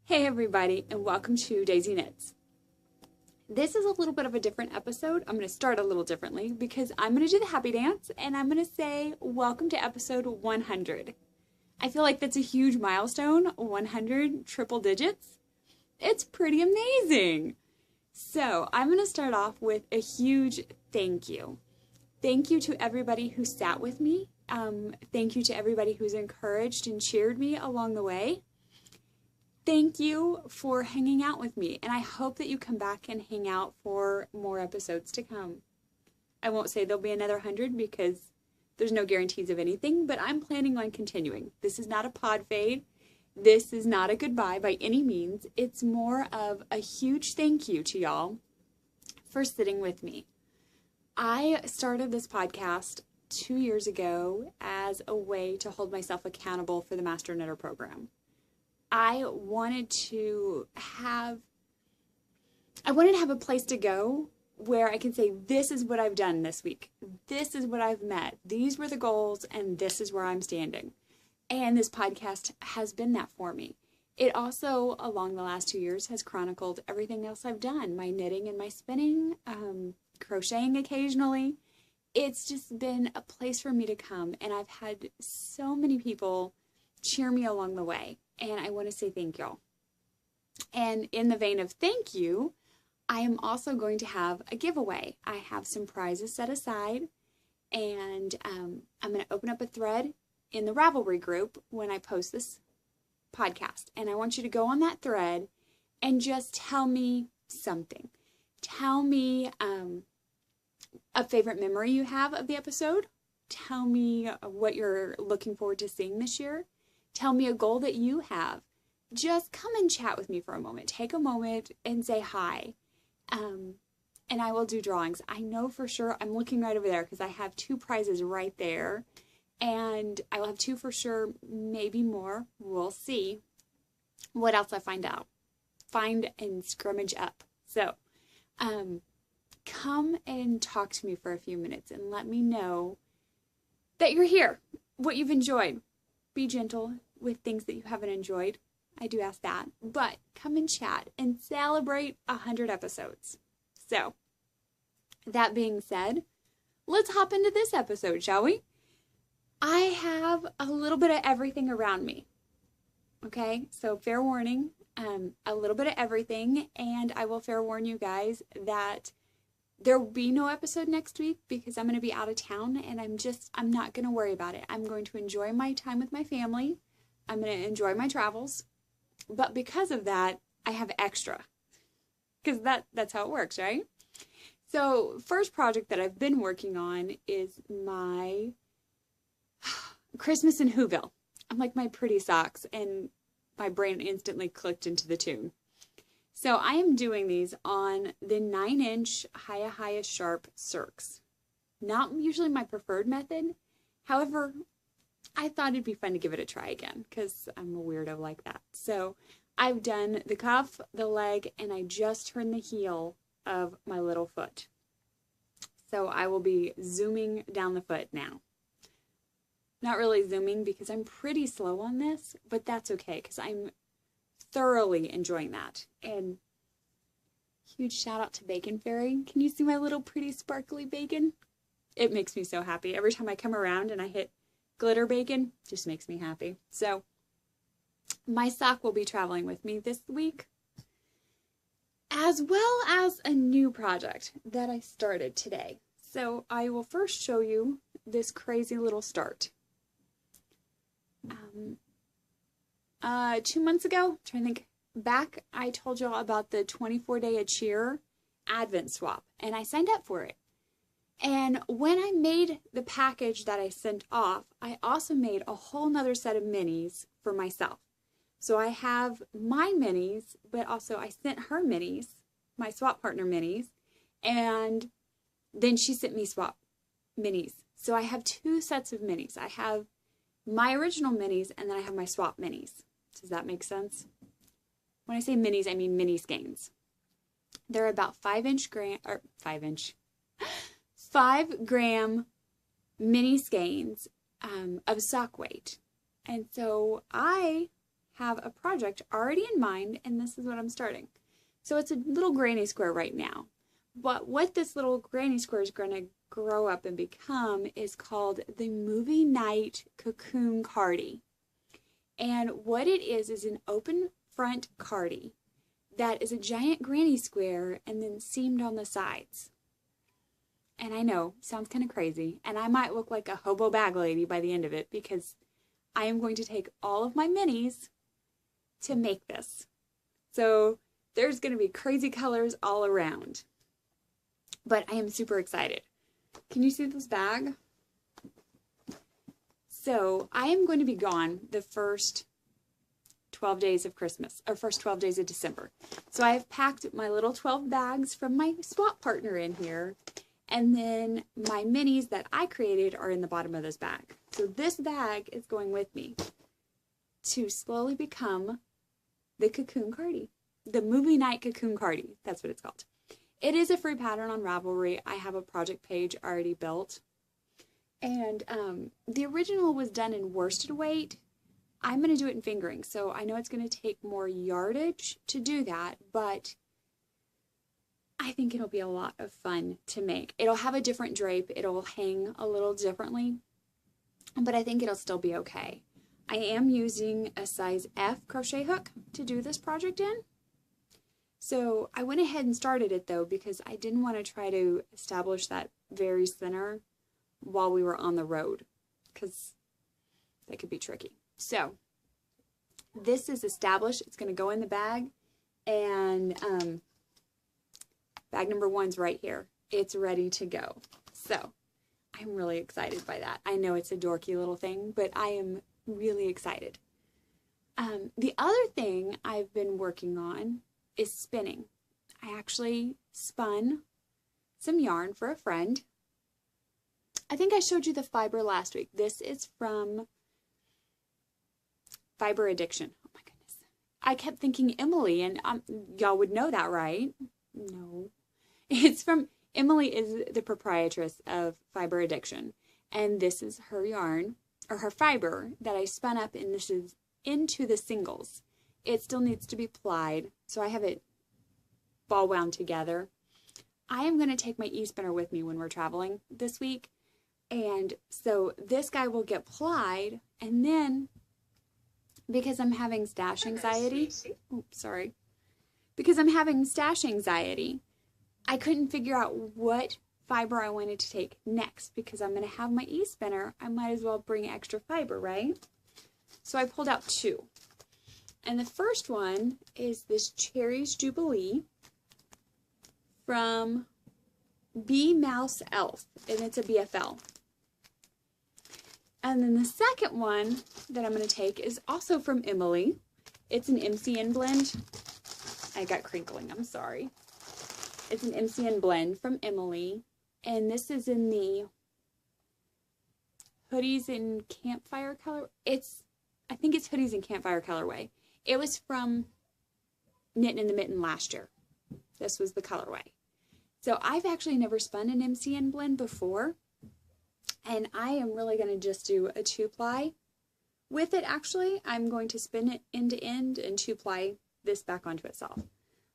Hey everybody, and welcome to Daisy Knits. This is a little bit of a different episode. I'm going to start a little differently because I'm going to do the happy dance and I'm going to say welcome to episode 100. I feel like that's a huge milestone, 100 triple digits. It's pretty amazing. So I'm going to start off with a huge thank you. Thank you to everybody who sat with me. Thank you to everybody who's encouraged and cheered me along the way. Thank you for hanging out with me, and I hope that you come back and hang out for more episodes to come. I won't say there'll be another 100 because there's no guarantees of anything, but I'm planning on continuing. This is not a pod fade. This is not a goodbye by any means. It's more of a huge thank you to y'all for sitting with me. I started this podcast 2 years ago as a way to hold myself accountable for the Master Knitter program. I wanted to have a place to go where I can say, this is what I've done this week. This is what I've met. These were the goals, and this is where I'm standing. And this podcast has been that for me. It also, along the last 2 years, has chronicled everything else I've done. My knitting and my spinning, crocheting occasionally. It's just been a place for me to come, and I've had so many people cheer me along the way. And I want to say thank y'all. And in the vein of thank you, I am also going to have a giveaway. I have some prizes set aside, and I'm going to open up a thread in the Ravelry group when I post this podcast. And I want you to go on that thread and just tell me something. Tell me a favorite memory you have of the episode. Tell me what you're looking forward to seeing this year. Tell me a goal that you have. Just come and chat with me for a moment. Take a moment and say hi. And I will do drawings. I know for sure, I'm looking right over there because I have 2 prizes right there. And I will have 2 for sure, maybe more. We'll see what else I find and scrimmage up. So, come and talk to me for a few minutes and let me know that you're here, what you've enjoyed. Be gentle with things that you haven't enjoyed. I do ask that. But come and chat and celebrate 100 episodes. So, that being said, let's hop into this episode, shall we? I have a little bit of everything around me. Okay? So, fair warning, a little bit of everything. And I will fair warn you guys that there will be no episode next week because I'm going to be out of town, and I'm not going to worry about it. I'm going to enjoy my time with my family. I'm going to enjoy my travels. But because of that, I have extra. Because that's how it works, right? So, first project that I've been working on is my Christmas in Whoville. I'm like my pretty socks, and my brain instantly clicked into the tune. So I am doing these on the 9-inch Hiya Sharp Circs. Not usually my preferred method. However, I thought it'd be fun to give it a try again because I'm a weirdo like that. So I've done the cuff, the leg, and I just turned the heel of my little foot. So I will be zooming down the foot now. Not really zooming because I'm pretty slow on this, but that's okay because I'm thoroughly enjoying that. And huge shout out to Bacon Fairy. Can you see my little pretty sparkly bacon? It makes me so happy. Every time I come around and I hit glitter bacon, it just makes me happy. So my sock will be traveling with me this week, as well as a new project that I started today. So I will first show you this crazy little start. 2 months ago, I'm trying to think back, I told y'all about the 24-day a cheer Advent swap, and I signed up for it. And when I made the package that I sent off, I also made a whole nother set of minis for myself. So I have my minis, but also I sent her minis, my swap partner minis, and then she sent me swap minis. So I have 2 sets of minis. I have my original minis, and then I have my swap minis. Does that make sense? When I say minis, I mean mini skeins. They're about 5 gram mini skeins of sock weight. And so I have a project already in mind, and this is what I'm starting. So it's a little granny square right now. But what this little granny square is going to grow up and become is called the Movie Night Cocoon Cardie. And what it is an open front cardie that is a giant granny square and then seamed on the sides. And I know, sounds kind of crazy, and I might look like a hobo bag lady by the end of it because I am going to take all of my minis to make this. So there's going to be crazy colors all around. But I am super excited. Can you see this bag? So I am going to be gone the first 12 days of Christmas, or first 12 days of December. So I have packed my little 12 bags from my swap partner in here, and then my minis that I created are in the bottom of this bag. So this bag is going with me to slowly become the Cocoon Cardie, the Movie Night Cocoon Cardie. That's what it's called. It is a free pattern on Ravelry. I have a project page already built. And the original was done in worsted weight. I'm going to do it in fingering, so I know it's going to take more yardage to do that, but I think it'll be a lot of fun to make. It'll have a different drape. It'll hang a little differently, but I think it'll still be okay. I am using a size F crochet hook to do this project in. So I went ahead and started it though because I didn't want to try to establish that very center while we were on the road because that could be tricky. So this is established. It's going to go in the bag, and bag number 1's right here. It's ready to go. So I'm really excited by that. I know it's a dorky little thing, but I am really excited. The other thing I've been working on is spinning. I actually spun some yarn for a friend. I think I showed you the fiber last week. This is from Fiber Addiction. Oh my goodness. I kept thinking Emily, and y'all would know that, right? No. It's from, Emily is the proprietress of Fiber Addiction, and this is her yarn, or her fiber, that I spun up, and this is into the singles. It still needs to be plied, so I have it ball wound together. I am going to take my e-spinner with me when we're traveling this week, and so this guy will get plied, and then because I'm having stash anxiety, because I'm having stash anxiety, I couldn't figure out what fiber I wanted to take next. Because I'm going to have my e-spinner, I might as well bring extra fiber, right? So I pulled out 2. And the first one is this Cherries Jubilee from Bee Mouse Elf, and it's a BFL. And then the second one that I'm going to take is also from Emily. It's an MCN blend. I got crinkling, I'm sorry. It's an MCN blend from Emily, and this is in the Hoodies and Campfire color. I think it's Hoodies and Campfire colorway. It was from Knitting in the Mitten last year. This was the colorway. So I've actually never spun an MCN blend before, and I am really going to just do a 2-ply with it. Actually, I'm going to spin it end to end and 2-ply this back onto itself.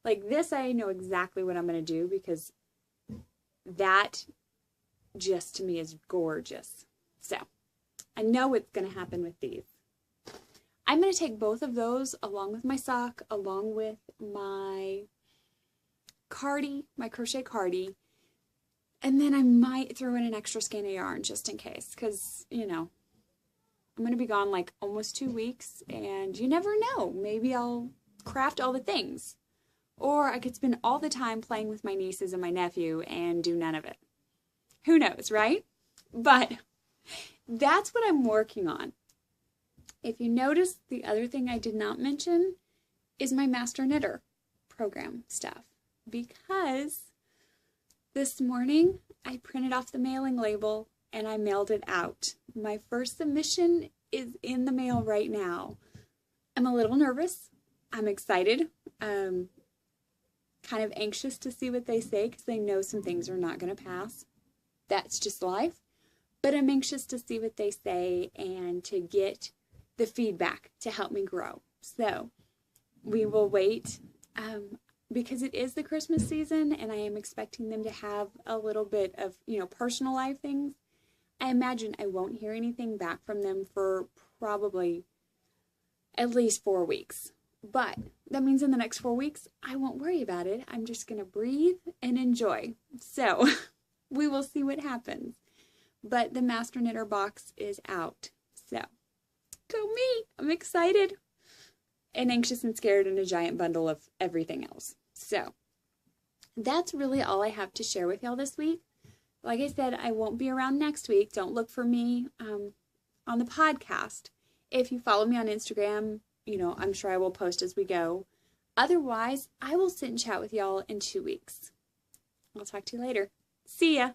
Like this, I know exactly what I'm going to do because that just to me is gorgeous. So I know what's going to happen with these. I'm going to take both of those along with my sock, along with my cardie, my crochet cardie, and then I might throw in an extra skein of yarn just in case, because, you know, I'm going to be gone like almost 2 weeks, and you never know. Maybe I'll craft all the things, or I could spend all the time playing with my nieces and my nephew and do none of it. Who knows, right? But that's what I'm working on. If you notice, the other thing I did not mention is my Master Knitter program stuff, because this morning I printed off the mailing label and I mailed it out. My first submission is in the mail right now. I'm a little nervous. I'm excited. Kind of anxious to see what they say because I know some things are not going to pass. That's just life. But I'm anxious to see what they say and to get the feedback to help me grow. So we will wait because it is the Christmas season and I am expecting them to have a little bit of, personal life things. I imagine I won't hear anything back from them for probably at least 4 weeks. But that means in the next 4 weeks, I won't worry about it. I'm just going to breathe and enjoy. So we will see what happens. But the Master Knitter box is out. So go me. I'm excited and anxious and scared and a giant bundle of everything else. So that's really all I have to share with y'all this week. Like I said, I won't be around next week. Don't look for me on the podcast. If you follow me on Instagram, I'm sure I will post as we go. Otherwise, I will sit and chat with y'all in 2 weeks. I'll talk to you later. See ya.